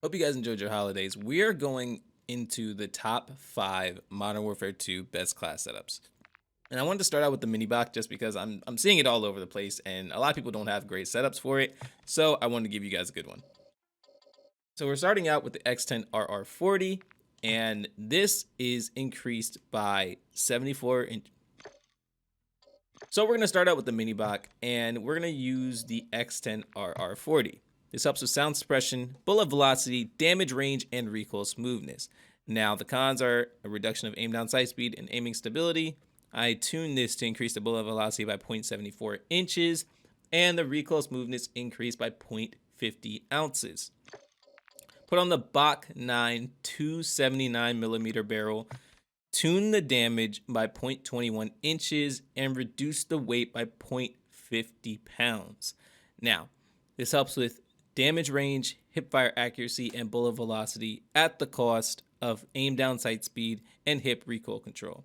Hope you guys enjoyed your holidays. We are going into the top 5 Modern Warfare 2 best class setups. And I wanted to start out with the Minibak just because I'm seeing it all over the place and a lot of people don't have great setups for it. So I wanted to give you guys a good one. So we're starting out with the X10RR40, and this is increased by 74. So we're going to start out with the Minibak, and we're going to use the X10RR40. This helps with sound suppression, bullet velocity, damage range, and recoil smoothness. Now, the cons are a reduction of aim down sight speed and aiming stability. I tuned this to increase the bullet velocity by 0.74 inches, and the recoil smoothness increased by 0.50 ounces. Put on the Bach 9 279mm barrel, tune the damage by 0.21 inches, and reduce the weight by 0.50 pounds. Now, this helps with damage range, hipfire accuracy, and bullet velocity at the cost of aim down sight speed and hip recoil control.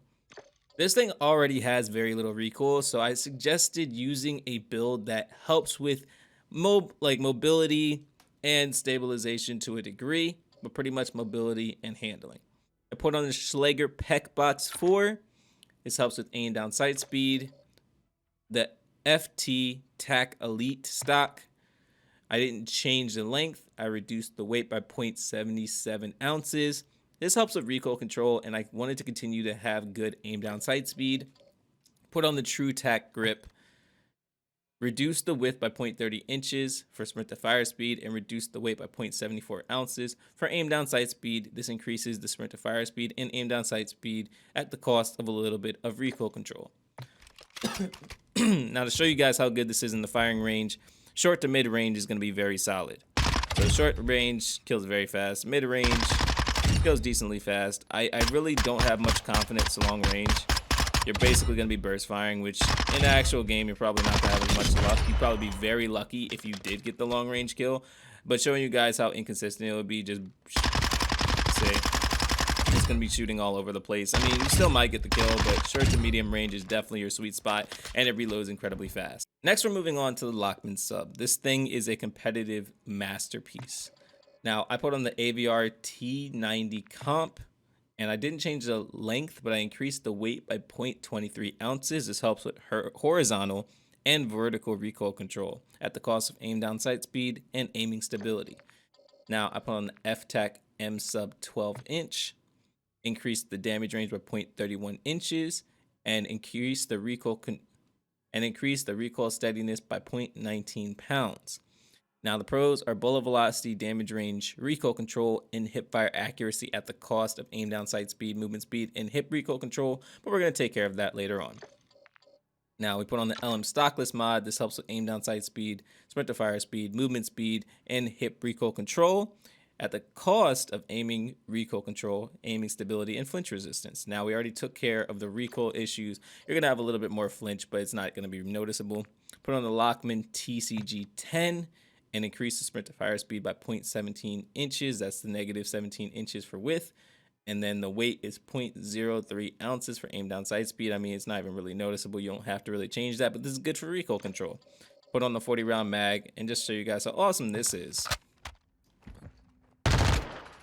This thing already has very little recoil, so I suggested using a build that helps with mobility and stabilization to a degree, but pretty much mobility and handling. I put on the Schlager Peck Box 4. This helps with aim down sight speed. The FT TAC Elite stock. I didn't change the length. I reduced the weight by 0.77 ounces. This helps with recoil control, and I wanted to continue to have good aim down sight speed. Put on the True Tac grip. Reduce the width by 0.30 inches for sprint to fire speed, and reduce the weight by 0.74 ounces for aim down sight speed. This increases the sprint to fire speed and aim down sight speed at the cost of a little bit of recoil control. Now, to show you guys how good this is in the firing range, short to mid range is going to be very solid. So short range kills very fast. Mid range kills decently fast. I really don't have much confidence long range. You're basically going to be burst firing, which in the actual game, you're probably not going to have as much luck. You'd probably be very lucky if you did get the long range kill. But showing you guys how inconsistent it would be, just say it's going to be shooting all over the place. I mean, you still might get the kill, but short to medium range is definitely your sweet spot, and it reloads incredibly fast. Next, we're moving on to the Lachmann Sub. This thing is a competitive masterpiece. Now, I put on the AVR T90 comp, and I didn't change the length, but I increased the weight by 0.23 ounces. This helps with horizontal and vertical recoil control at the cost of aim down sight speed and aiming stability. Now, I put on the FTAC M Sub 12-inch, increased the damage range by 0.31 inches, and increased the recoil steadiness by 0.19 pounds. Now, the pros are bullet velocity, damage range, recoil control, and hipfire accuracy at the cost of aim down sight speed, movement speed, and hip recoil control, but we're going to take care of that later on. Now, we put on the LM Stockless mod. This helps with aim down sight speed, sprint to fire speed, movement speed, and hip recoil control at the cost of aiming recoil control, aiming stability, and flinch resistance. Now, we already took care of the recoil issues. You're going to have a little bit more flinch, but it's not going to be noticeable. Put on the Lachmann TCG10 and increase the sprint to fire speed by 0.17 inches. That's the negative 17 inches for width. And then the weight is 0.03 ounces for aim down sight speed. I mean, it's not even really noticeable. You don't have to really change that, but this is good for recoil control. Put on the 40 round mag and just show you guys how awesome this is.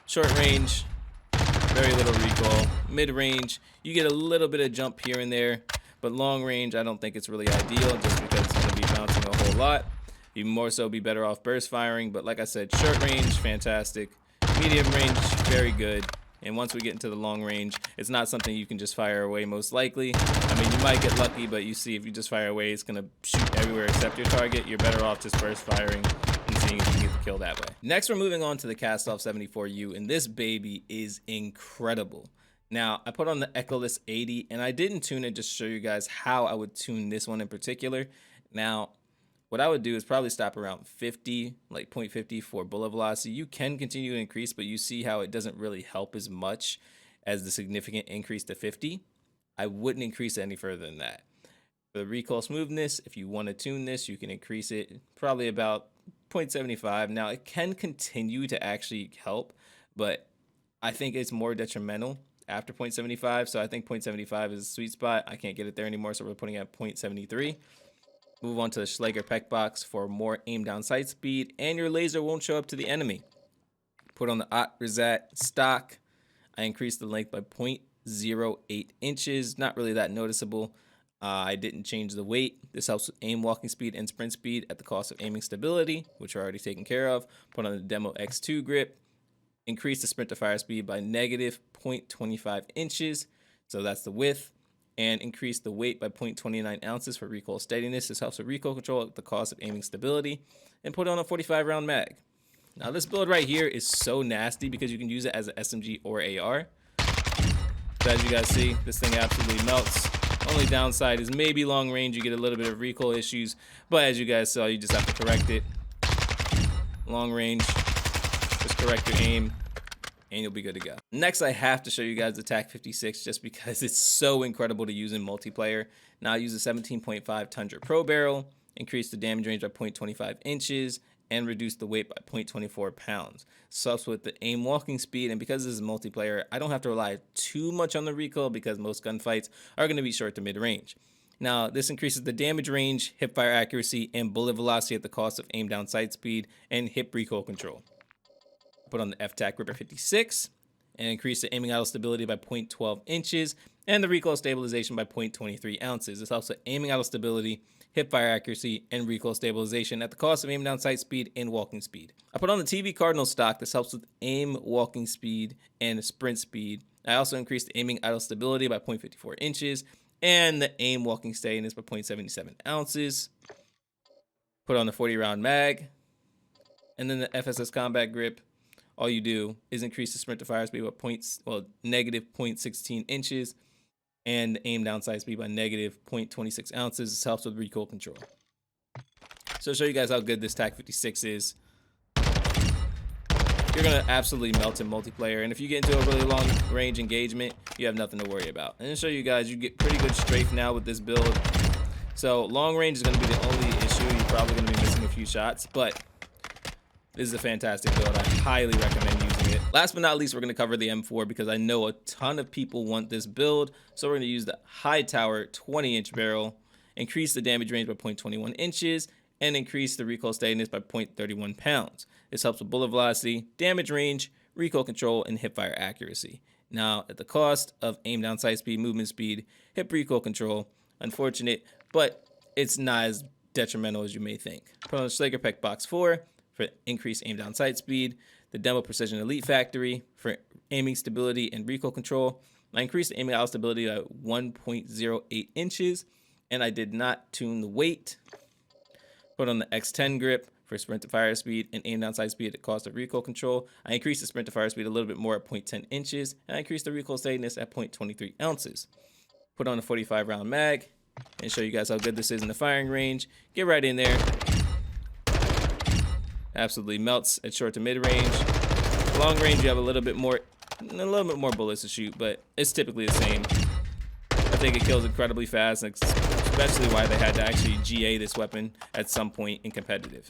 Short range, very little recoil. Mid range, you get a little bit of jump here and there, but long range, I don't think it's really ideal just because it's going to be bouncing a whole lot. You more so be better off burst firing, but like I said, short range, fantastic. Medium range, very good. And once we get into the long range, it's not something you can just fire away most likely. I mean, you might get lucky, but you see if you just fire away, it's going to shoot everywhere except your target. You're better off just burst firing and seeing if you can get the kill that way. Next, we're moving on to the Kastov 74U, and this baby is incredible. Now, I put on the Echoless 80, and I didn't tune it just to show you guys how I would tune this one in particular. Now, what I would do is probably stop around 50, like 0.50 for bullet velocity. You can continue to increase, but you see how it doesn't really help as much as the significant increase to 50. I wouldn't increase it any further than that. For the recoil smoothness, if you want to tune this, you can increase it probably about 0.75. Now, it can continue to actually help, but I think it's more detrimental after 0.75. So I think 0.75 is a sweet spot. I can't get it there anymore, so we're putting it at 0.73. Move on to the Schlager Peck Box for more aim down sight speed, and your laser won't show up to the enemy. Put on the Resat stock. I increased the length by 0.08 inches. Not really that noticeable. I didn't change the weight. This helps with aim, walking speed, and sprint speed at the cost of aiming stability, which are already taken care of. Put on the Demo X2 grip. Increase the sprint to fire speed by negative 0.25 inches. So that's the width. And increase the weight by 0.29 ounces for recoil steadiness. This helps with recoil control at the cost of aiming stability. And put on a 45 round mag. Now this build right here is so nasty because you can use it as an SMG or AR. So as you guys see, this thing absolutely melts. Only downside is maybe long range, you get a little bit of recoil issues, but as you guys saw, you just have to correct it. Long range, just correct your aim, and you'll be good to go. Next, I have to show you guys the TAC 56 just because it's so incredible to use in multiplayer. Now I use a 17.5 Tundra Pro barrel, increase the damage range by 0.25 inches, and reduce the weight by 0.24 pounds. Helps with the aim walking speed, and because this is multiplayer, I don't have to rely too much on the recoil because most gunfights are going to be short to mid-range. Now, this increases the damage range, hip fire accuracy, and bullet velocity at the cost of aim down sight speed and hip recoil control. Put on the FTAC Ripper 56 and increase the aiming idle stability by 0.12 inches and the recoil stabilization by 0.23 ounces. This helps with aiming idle stability, hip fire accuracy, and recoil stabilization at the cost of aim down sight speed and walking speed. I put on the TV Cardinal stock. This helps with aim, walking speed, and sprint speed. I also increased the aiming idle stability by 0.54 inches and the aim walking steadiness by 0.77 ounces. Put on the 40 round mag and then the FSS combat grip. All you do is increase the sprint to fire speed by negative 0.16 inches and the aim down sight speed by negative 0.26 ounces. This helps with recoil control. So to show you guys how good this TAC 56 is, you're going to absolutely melt in multiplayer. And if you get into a really long range engagement, you have nothing to worry about. And to show you guys, you get pretty good strafe now with this build. So long range is going to be the only issue. You're probably going to be missing a few shots, but this is a fantastic build. I highly recommend using it. Last but not least, we're going to cover the M4 because I know a ton of people want this build. So we're going to use the high tower 20-inch barrel, increase the damage range by 0.21 inches, and increase the recoil steadiness by 0.31 pounds. This helps with bullet velocity, damage range, recoil control, and hip fire accuracy. Now, at the cost of aim down sight speed, movement speed, hip recoil control, unfortunate, but it's not as detrimental as you may think. Put on the Schlager Peck Box 4 for increased aim down sight speed, the Demo Precision Elite Factory for aiming stability and recoil control. I increased the aiming idle stability by 1.08 inches, and I did not tune the weight. Put on the X10 grip for sprint to fire speed and aim down sight speed at the cost of recoil control. I increased the sprint to fire speed a little bit more at 0.10 inches, and I increased the recoil steadiness at 0.23 ounces. Put on a 45 round mag and show you guys how good this is in the firing range. Get right in there. Absolutely melts at short to mid range. Long range, you have a little bit more bullets to shoot, but it's typically the same. I think it kills incredibly fast, especially why they had to actually GA this weapon at some point in competitive.